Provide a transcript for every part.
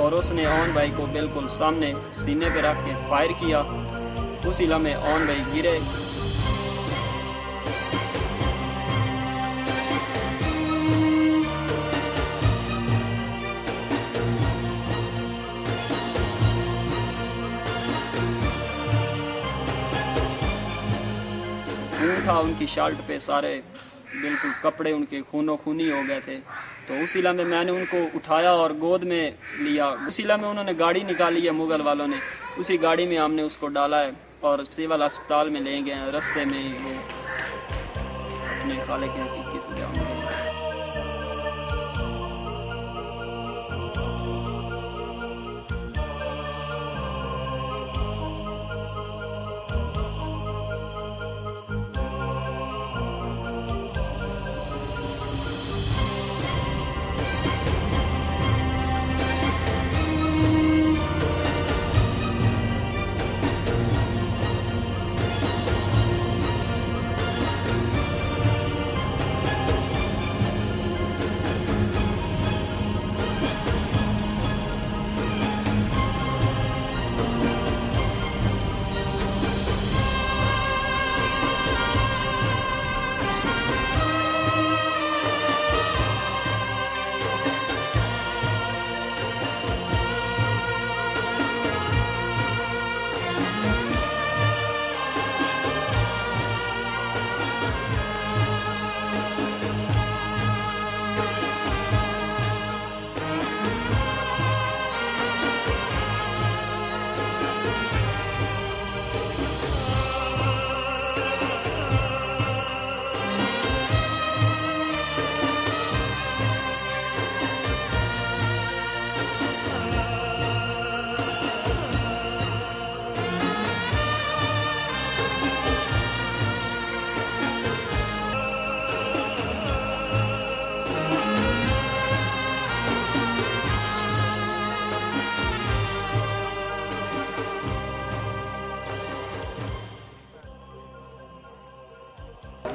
और उसने ओन भाई को बिल्कुल सामने सीने पे रख के फायर किया। उसी लम्हे ओन भाई गिरे। खून था उनकी शर्ट पे, सारे बिल्कुल कपड़े उनके खूनो खूनी हो गए थे। तो उसी लम्हे मैंने उनको उठाया और गोद में लिया। उसी लम्हे उन्होंने गाड़ी निकाली है मुग़ल वालों ने, उसी गाड़ी में हमने उसको डाला है और सिविल अस्पताल में ले गए हैं। रास्ते में वो अपने खाले के हकीकी से जाने लगे।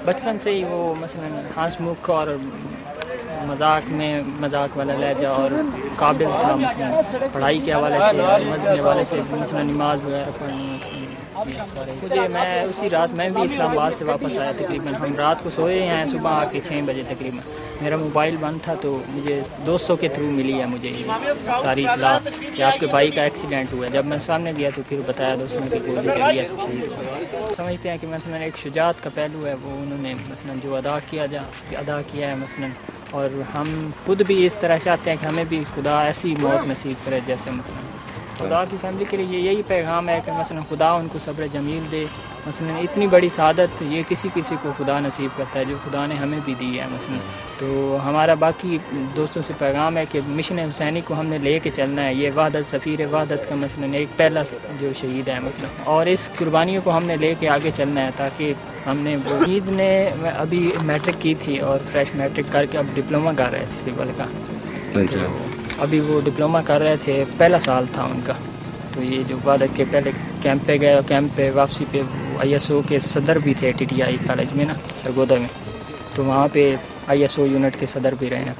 बचपन से ही वो मसलन हंसमुख और मजाक वाला लहजा और काबिल था, मसलन पढ़ाई के हवाले से और मज़हब के हवाले से, मसलन नमाज वगैरह पढ़नी ये सारे। मुझे मैं उसी रात मैं भी इस्लामाबाद से वापस आया तकरीबन। हम रात को सोए हैं, सुबह आके 6 बजे तकरीबन मेरा मोबाइल बंद था, तो मुझे दोस्तों के थ्रू मिली है मुझे ये सारी इतला कि आपके भाई का एक्सीडेंट हुआ। जब मैं सामने गया तो फिर बताया दोस्तों ने कि गोली लगी है तो शहीद हुआ। समझते हैं कि मसलन एक शुजात का पहलू है वो उन्होंने मसलन जो अदा किया है मसलन, और हम खुद भी इस तरह चाहते हैं कि हमें भी खुदा ऐसी मौत नसीब करे जैसे मसलन खुदा की फैमिली के लिए यही पैगाम है कि मसलन खुदा उनको सब्र जमील दे। मसलन इतनी बड़ी सादत ये किसी को खुदा नसीब करता है जो खुदा ने हमें भी दी है मसलन। तो हमारा बाकी दोस्तों से पैगाम है कि मिशन हुसैनी को हमने ले कर चलना है। ये वहदत सफ़ीर वहदत का मसलन एक पहला जो शहीद है मसलन, और इस कुर्बानियों को हमने ले कर आगे चलना है ताकि हमने वो ईद ने अभी मैट्रिक की थी और फ्रेश मैट्रिक करके अब डिप्लोमा कर रहे थे सिविल का। तो अभी वो डिप्लोमा कर रहे थे, पहला साल था उनका। तो ये जो वहदत के पहले कैंप पे गए और कैंप पे वापसी पे ISO के सदर भी थे TTI कॉलेज में ना सरगोदा में, तो वहाँ पे ISO यूनिट के सदर भी रहे हैं।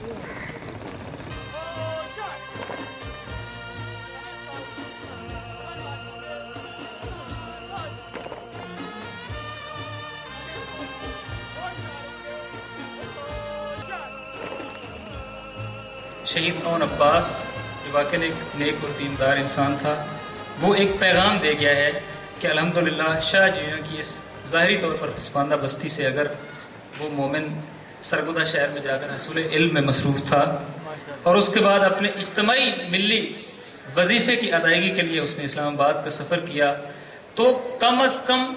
शहीद ओन अब्बास जो वाकई एक नेक और दीनदार इंसान था, वो एक पैगाम दे गया है कि अल्हम्दुलिल्लाह शाह जी की इस ज़ाहिरी तौर पर पसमानदा बस्ती से अगर वो मोमिन सरगोदा शहर में जाकर हसूल इल्म में मसरूफ़ था और उसके बाद अपने इज्तमाई मिली वजीफ़े की अदायगी के लिए उसने इस्लामाबाद का सफ़र किया, तो कम अज़ कम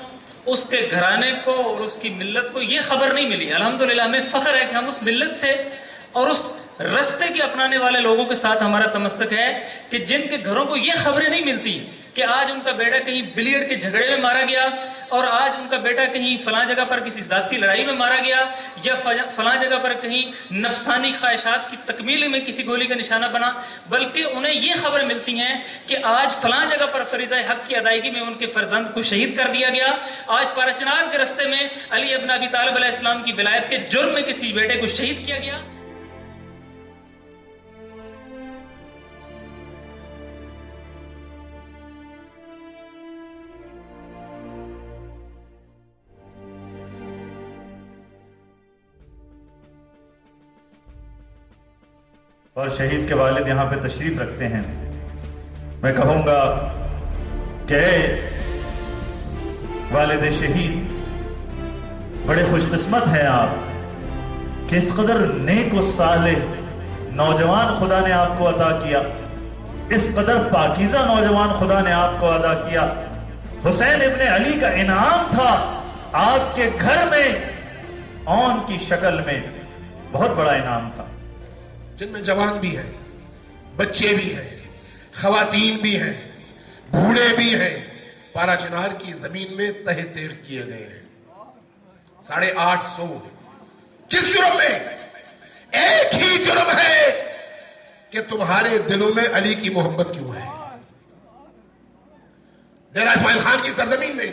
उसके घराने को और उसकी मिल्लत को ये खबर नहीं मिली। अल्हम्दुलिल्लाह हमें फ़ख्र है कि हम उस मिल्लत से और उस रस्ते के अपनाने वाले लोगों के साथ हमारा तमस्सक है कि जिनके घरों को ये खबरें नहीं मिलती कि आज उनका बेटा कहीं बिलियर्ड के झगड़े में मारा गया और आज उनका बेटा कहीं फलां जगह पर किसी जाती लड़ाई में मारा गया या फलां जगह पर कहीं नफसानी ख्वाहिशात की तकमील में किसी गोली का निशाना बना, बल्कि उन्हें ये खबर मिलती हैं कि आज फलां जगह पर फरीज़ा हक की अदायगी में उनके फर्जंद को शहीद कर दिया गया। आज पाराचनार के रस्ते में अली इब्न अबी तालिब अलैहिस्सलाम की विलायत के जुर्म में किसी बेटे को शहीद किया गया। और शहीद के वालिद यहाँ पे तशरीफ रखते हैं, मैं कहूँगा कि वालिद शहीद, बड़े खुशकिस्मत हैं आप कि इस कदर नेक व सालेह नौजवान खुदा ने आपको अता किया, इस कदर पाकीज़ा नौजवान खुदा ने आपको अदा किया। हुसैन इब्ने अली का इनाम था आपके घर में औन की शक्ल में, बहुत बड़ा इनाम था, जिनमें जवान भी हैं, बच्चे भी हैं, खवातीन भी हैं, बूढ़े भी हैं। पारा चिनार की जमीन में तहे तेर किए गए हैं 850। किस जुर्म में? एक ही जुर्म है कि तुम्हारे दिलों में अली की मोहब्बत क्यों है। डेरा इस्माइल खान की सरजमीन में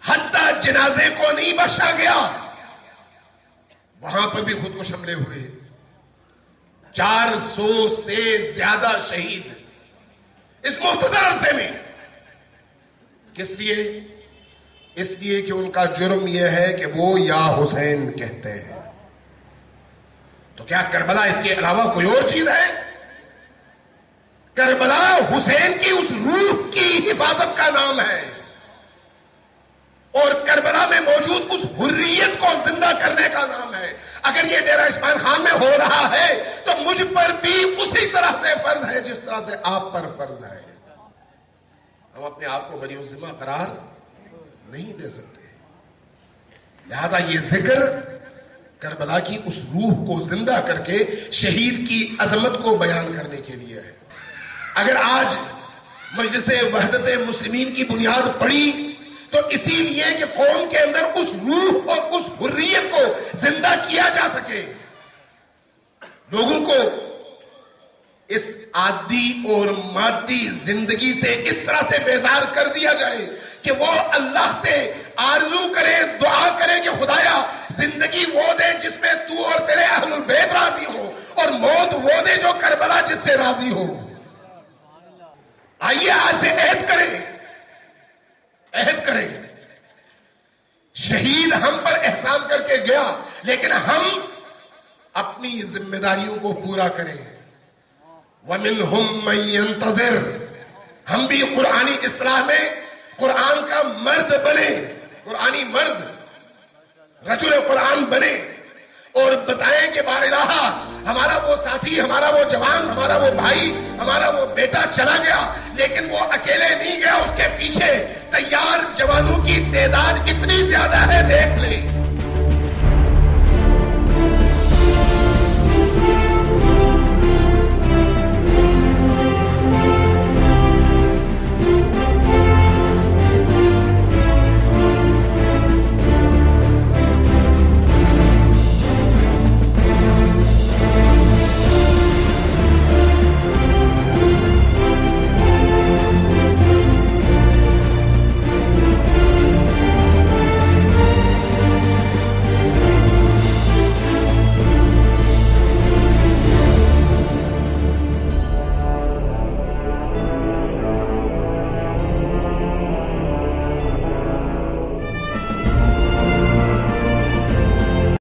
हत्ता जनाजे को नहीं बख्शा गया, वहां पर भी खुदकुश हमले हुए। 400 से ज्यादा शहीद इस मुख्तसर अरसे में। किस लिए? इसलिए कि उनका जुर्म यह है कि वो या हुसैन कहते हैं। तो क्या करबला इसके अलावा कोई और चीज है? करबला हुसैन की उस रूह की हिफाजत का नाम है और करबला में मौजूद उस हुर्रियत को जिंदा करने का नाम है। अगर ये डेरा इस्माइल खान में हो रहा है तो मुझ पर भी उसी तरह से फर्ज है जिस तरह से आप पर फर्ज है। हम अपने आप को बरी जिम्मा करार नहीं दे सकते, लिहाजा ये जिक्र करबला की उस रूह को जिंदा करके शहीद की अजमत को बयान करने के लिए है। अगर आज मजलिस वहदत मुस्लिमीन की बुनियाद पड़ी तो इसीलिए कि कौम के अंदर उस रूह और उस हुर्रियत को जिंदा किया जा सके, लोगों को इस आदी और मादी जिंदगी से इस तरह से बेजार कर दिया जाए कि वो अल्लाह से आरजू करे, दुआ करे कि खुदाया जिंदगी वो दे जिसमें तू और तेरे अहलुल बैत राजी हो, और मौत वो दे जो करबला जिससे राजी हो। आइए आज से अहद करें। शहीद हम पर एहसान करके गया, लेकिन हम अपनी जिम्मेदारियों को पूरा करें। वमिनहुम मन यंतज़िर, हम भी कुरानी इस्तिलाह में कुरान का मर्द बने, कुरानी मर्द, रसूल कुरान बने और बताएं कि बारिलाहा हमारा वो साथी, हमारा वो जवान, हमारा वो भाई, हमारा वो बेटा चला गया, लेकिन वो अकेले नहीं गया, उसके पीछे तैयार जवानों की तादाद इतनी ज्यादा है, देख लें।